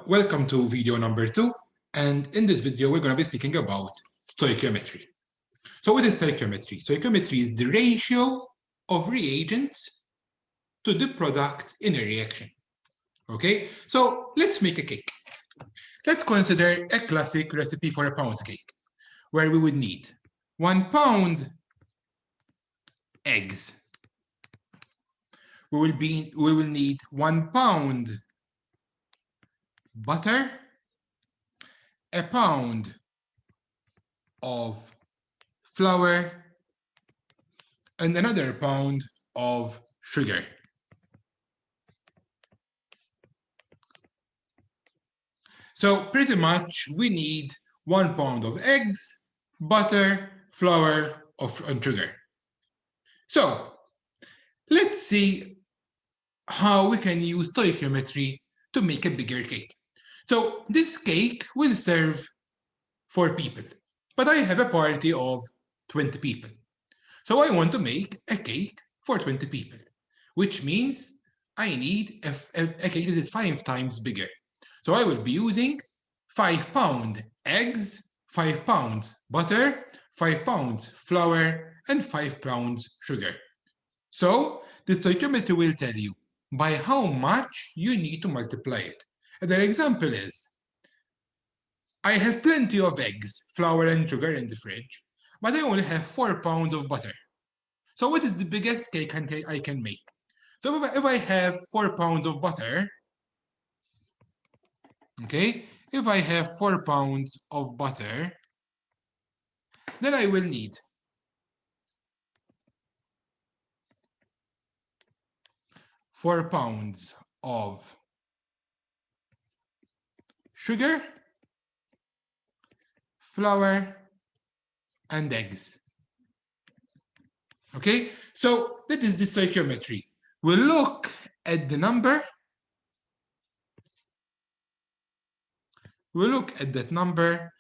welcome to video number 2, and in this video we're going to be speaking about stoichiometry. So what is stoichiometry? Stoichiometry is the ratio of reagents to the product in a reaction. Okay, so let's make a cake. Let's consider a classic recipe for a pound cake, where we would need 1 pound eggs. We will need 1 pound butter, a pound of flour, and another pound of sugar. So pretty much we need 1 pound of eggs, butter, flour, and sugar. So let's see how we can use stoichiometry to make a bigger cake. So this cake will serve 4 people, but I have a party of 20 people. So I want to make a cake for 20 people, which means I need a cake that is 5 times bigger. So I will be using 5 pound eggs, 5 pounds butter, 5 pounds flour, and 5 pounds sugar. So the stoichiometry will tell you by how much you need to multiply it. And the example is, I have plenty of eggs, flour, and sugar in the fridge, but I only have 4 pounds of butter. So what is the biggest cake I can make? So if I have 4 pounds of butter, okay, if I have 4 pounds of butter, then I will need 4 pounds of sugar, flour, and eggs. Okay, so that is the stoichiometry. We'll look at the number. We'll look at that number,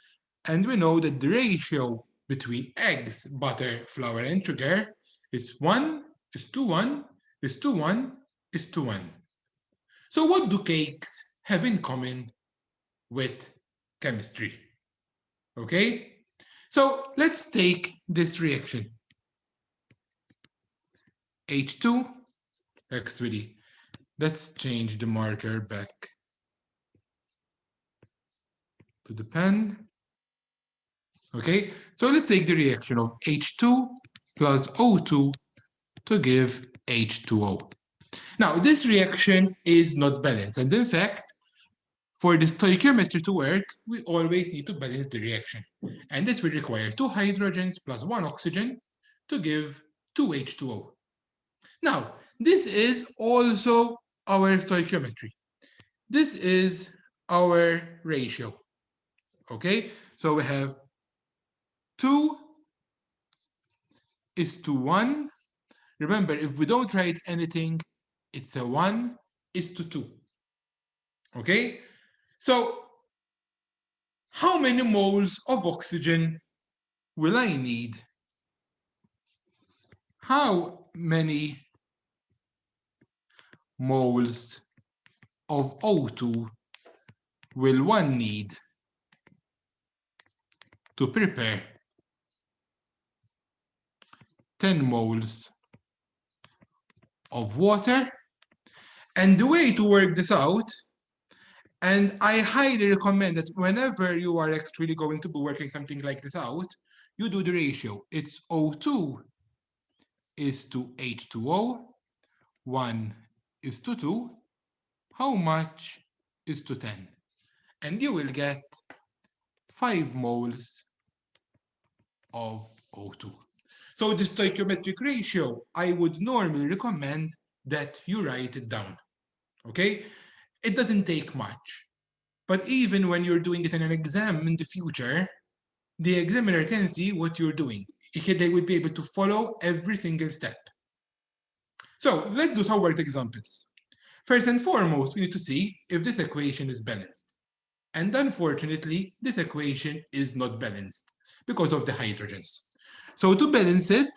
and we know that the ratio between eggs, butter, flour, and sugar is 1 is to 1 is to 1 is to 1. So what do cakes have in common with chemistry? Okay, so let's take this reaction. H2, actually, let's change the marker back to the pen. Okay, so let's take the reaction of H2 plus O2 to give H2O. Now, this reaction is not balanced, and in fact, for the stoichiometry to work, we always need to balance the reaction. And this will require 2 hydrogens plus 1 oxygen to give 2 H2O. Now, this is also our stoichiometry. This is our ratio. Okay, so we have 2 is to 1. Remember, if we don't write anything, it's a 1 is to 2. Okay, so how many moles of oxygen will I need? How many moles of O2 will one need to prepare 10 moles of water? And the way to work this out, and I highly recommend that whenever you are actually going to be working something like this out, you do the ratio. It's O2 is to H2O, 1 is to 2. How much is to 10? And you will get 5 moles of O2. So the stoichiometric ratio, I would normally recommend that you write it down. Okay? It doesn't take much. But even when you're doing it in an exam in the future, the examiner can see what you're doing. They would be able to follow every single step. So let's do some word examples. First and foremost, we need to see if this equation is balanced. And unfortunately, this equation is not balanced because of the hydrogens. So to balance it,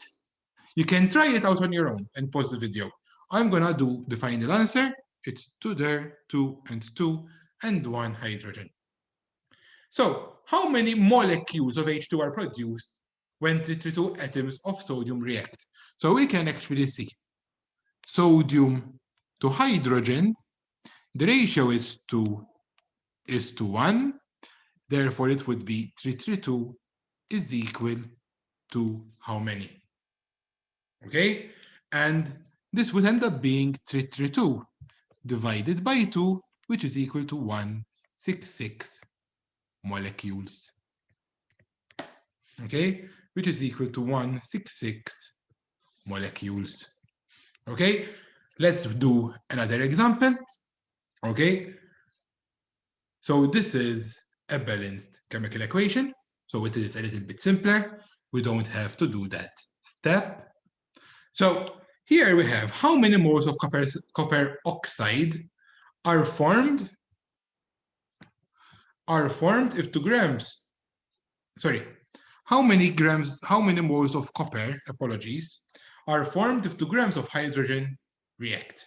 you can try it out on your own and pause the video. I'm gonna do the final answer. It's 2 there, 2 and 2. and 1 hydrogen. So, how many molecules of H2 are produced when 2 atoms of sodium react? So we can actually see sodium to hydrogen, the ratio is 2:1, therefore it would be 332 is equal to how many? Okay, and this would end up being 332 divided by 2, which is equal to 166 molecules. Okay, which is equal to 166 molecules. Okay, let's do another example. Okay, so this is a balanced chemical equation. So it is a little bit simpler. We don't have to do that step. So here we have how many moles of copper oxide are formed if 2 grams, sorry, how many moles of copper, apologies, are formed if 2 grams of hydrogen react.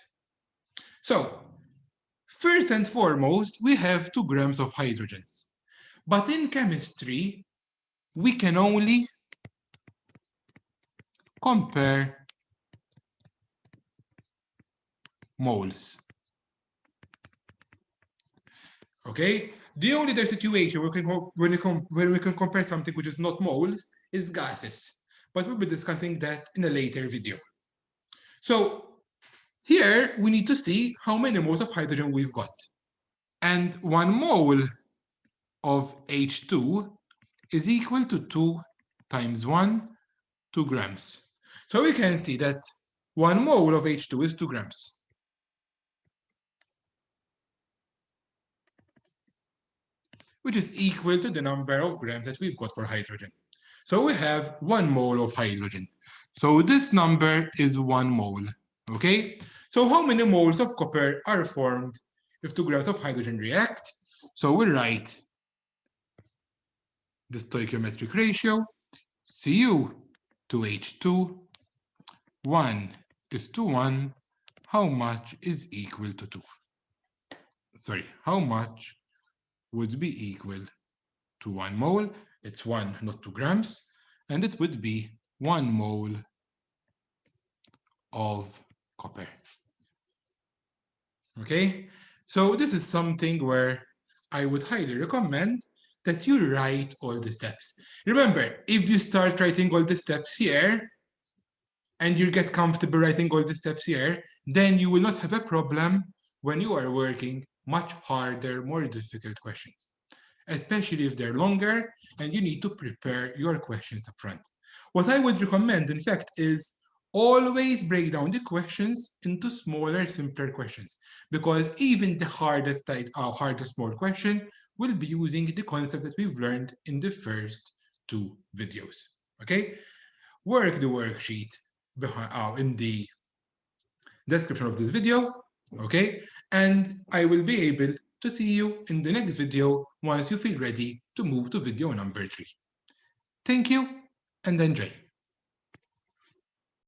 So first and foremost, we have 2 grams of hydrogens. But in chemistry, we can only compare moles. Okay? The only other situation where we can compare something which is not moles is gases. But we'll be discussing that in a later video. So here we need to see how many moles of hydrogen we've got. And 1 mole of H2 is equal to 2 times 1, 2 grams. So we can see that 1 mole of H2 is 2 grams. Which is equal to the number of grams that we've got for hydrogen. So we have 1 mole of hydrogen. So this number is 1 mole, okay? So how many moles of copper are formed if 2 grams of hydrogen react? So we'll write the stoichiometric ratio, Cu to H2, 1:1, how much is equal to 2? Sorry, how much would be equal to 1 mole? It's 1, not 2 grams, and it would be 1 mole of copper. Okay, so this is something where I would highly recommend that you write all the steps. Remember, if you start writing all the steps here, and you get comfortable writing all the steps here, then you will not have a problem when you are working much harder, more difficult questions, especially if they're longer and you need to prepare your questions up front. What I would recommend, in fact, is always break down the questions into smaller, simpler questions, because even the hardest small question will be using the concept that we've learned in the first 2 videos. Okay? Work the worksheet in the description of this video, okay? And I will be able to see you in the next video once you feel ready to move to video number 3. Thank you and enjoy.